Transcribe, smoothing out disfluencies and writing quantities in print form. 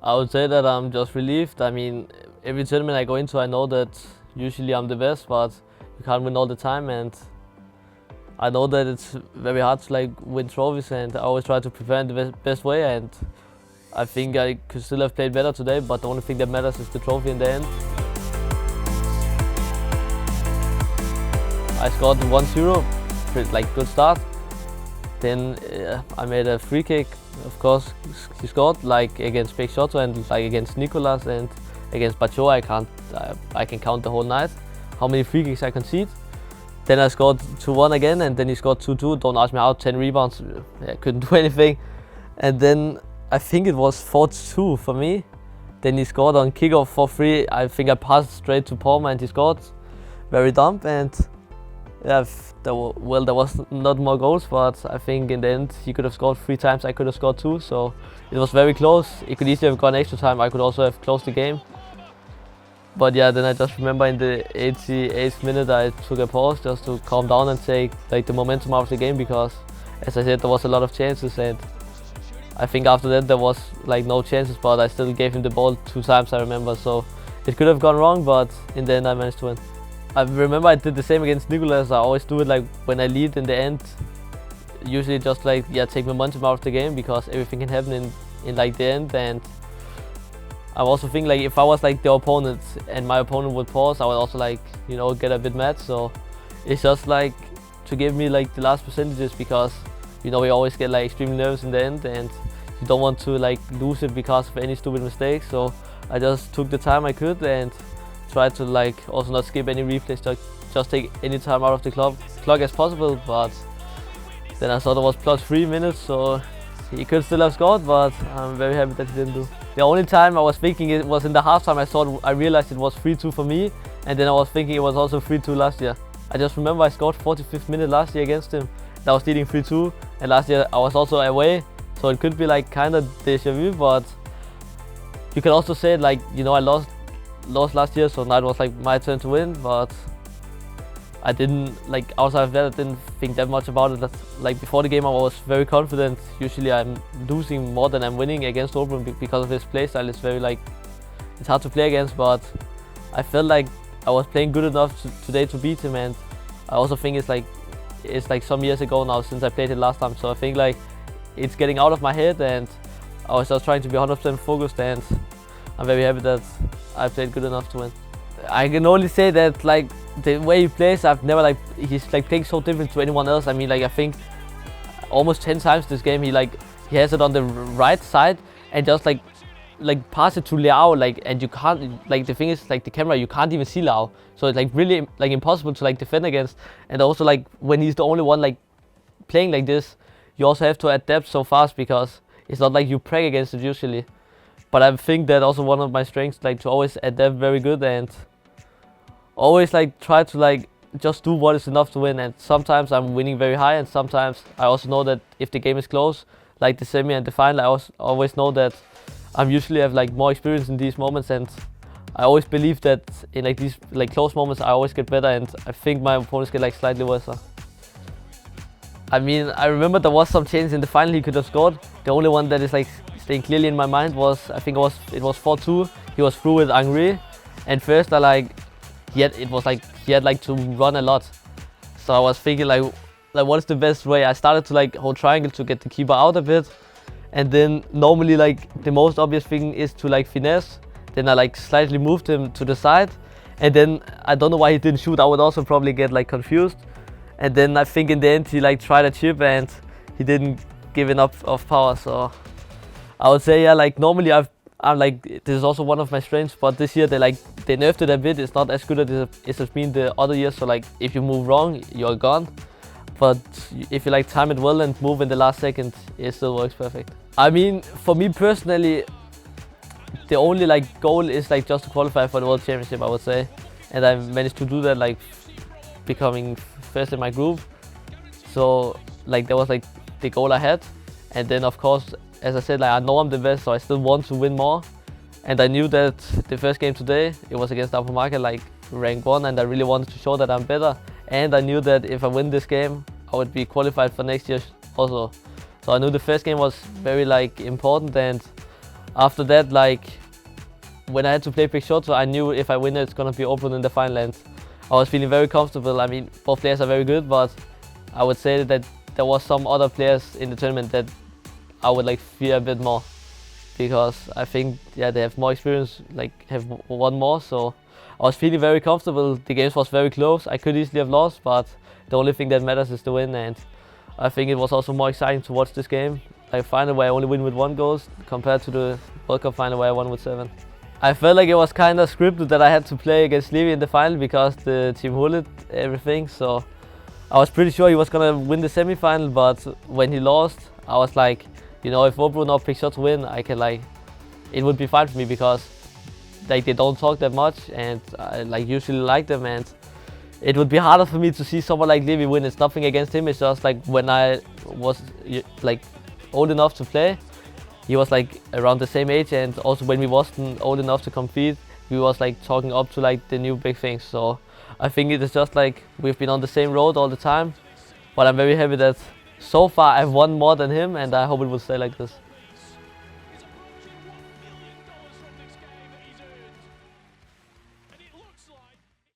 I would say that I'm just relieved. I mean, every tournament I go into, I know that usually I'm the best, but you can't win all the time, and I know that it's very hard to win trophies, and I always try to prepare in the best way. And I think I could still have played better today, but the only thing that matters is the trophy in the end. I scored 1-0, good start. Then I made a free kick. Of course, he scored against Big Shotto and against Nicolas and against Bacho. I can count the whole night how many free kicks I concede. Then I scored 2-1 again, and then he scored 2-2. Don't ask me how. 10 rebounds. I couldn't do anything. And then I think it was 4-2 for me. Then he scored on kickoff for free. I think I passed straight to Palmer and he scored. Very dumb. And yeah, there was not more goals, but I think in the end he could have scored 3 times. I could have scored 2, so it was very close. It could easily have gone extra time. I could also have closed the game. But yeah, then I just remember in the 88th minute I took a pause just to calm down and take the momentum out of the game, because as I said, there was a lot of chances, and I think after that there was no chances, but I still gave him the ball 2 times, I remember, so it could have gone wrong, but in the end I managed to win. I remember I did the same against Nicolas. I always do it when I lead in the end. Usually just take momentum out of the game, because everything can happen in the end. And I also think if I was the opponent and my opponent would pause, I would also get a bit mad. So it's just to give me the last percentages, because we always get extremely nervous in the end, and you don't want to lose it because of any stupid mistakes. So I just took the time I could and tried to also not skip any replays, just take any time out of the clock as possible. But then I saw there was plus 3 minutes, so he could still have scored, but I'm very happy that he didn't do. The only time I was thinking it was in the halftime. I realized it was 3-2 for me, and then I was thinking it was also 3-2 last year. I just remember I scored 45th minute last year against him. I was leading 3-2, and last year I was also away, so it could be kind of deja vu. But you can also say I lost last year, so now it was my turn to win. But I didn't outside of that, I didn't think that much about it. Before the game I was very confident. Usually I'm losing more than I'm winning against Oberon because of his playstyle. It's very it's hard to play against, but I felt I was playing good enough today to beat him. And I also think it's some years ago now since I played it last time, so I think it's getting out of my head, and I was just trying to be 100% focused, and I'm very happy that I played good enough to win. I can only say that the way he plays, I've never he's playing so different to anyone else. I mean, I think almost 10 times this game he has it on the right side and just pass it to Liao, and you can't, the thing is the camera, you can't even see Liao, so it's really impossible to defend against. And also when he's the only one playing like this, you also have to adapt so fast, because it's not you pray against it usually. But I think that also one of my strengths, to always adapt very good, and always try to just do what is enough to win. And sometimes I'm winning very high, and sometimes I also know that if the game is close, the semi and the final, I always know that I usually have more experience in these moments, and I always believe that in these close moments I always get better, and I think my opponents get slightly worse. I mean, I remember there was some chances in the final he could have scored. The only one that is staying clearly in my mind was, I think it was 4-2. He was through with Henri, and first he had to run a lot. So I was thinking what is the best way? I started to hold triangle to get the keeper out a bit, and then normally the most obvious thing is to finesse. Then I slightly moved him to the side, and then I don't know why he didn't shoot. I would also probably get confused. And then I think in the end he tried a chip, and he didn't give enough of power. So I would say normally I'm this is also one of my strengths, but this year they nerfed it a bit. It's not as good as it has been the other years. So if you move wrong, you're gone. But if you time it well and move in the last second, it still works perfect. I mean, for me personally, the only goal is just to qualify for the World Championship, I would say. And I managed to do that becoming first in my group. So that was the goal I had. And then of course, as I said, I know I'm the best, so I still want to win more. And I knew that the first game today, it was against Apomarca, rank 1, and I really wanted to show that I'm better. And I knew that if I win this game, I would be qualified for next year also. So I knew the first game was very important, and after that, like when I had to play Big Shotto, I knew if I win it's gonna be open in the final, and I was feeling very comfortable. I mean, both players are very good, but I would say that there was some other players in the tournament that I would like fear a bit more, because I think they have more experience, like have won more. So I was feeling very comfortable. The games was very close. I could easily have lost, but the only thing that matters is the win. And I think it was also more exciting to watch this game, like final where I only win with 1 goal compared to the World Cup final where I won with 7. I felt like it was kind of scripted that I had to play against Levi in the final because the team hullet everything. So I was pretty sure he was gonna win the semi-final, but when he lost, I was like, you know, if Obro or Big Shot win, I can like, it would be fine for me because like they don't talk that much, and I like usually like them, and it would be harder for me to see someone like Levi win. It's nothing against him. It's just like when I was like old enough to play, he was like around the same age, and also when we wasn't old enough to compete, we was like talking up to like the new big things. So I think it is just like we've been on the same road all the time, but I'm very happy that so far I've won more than him, and I hope it will stay like this.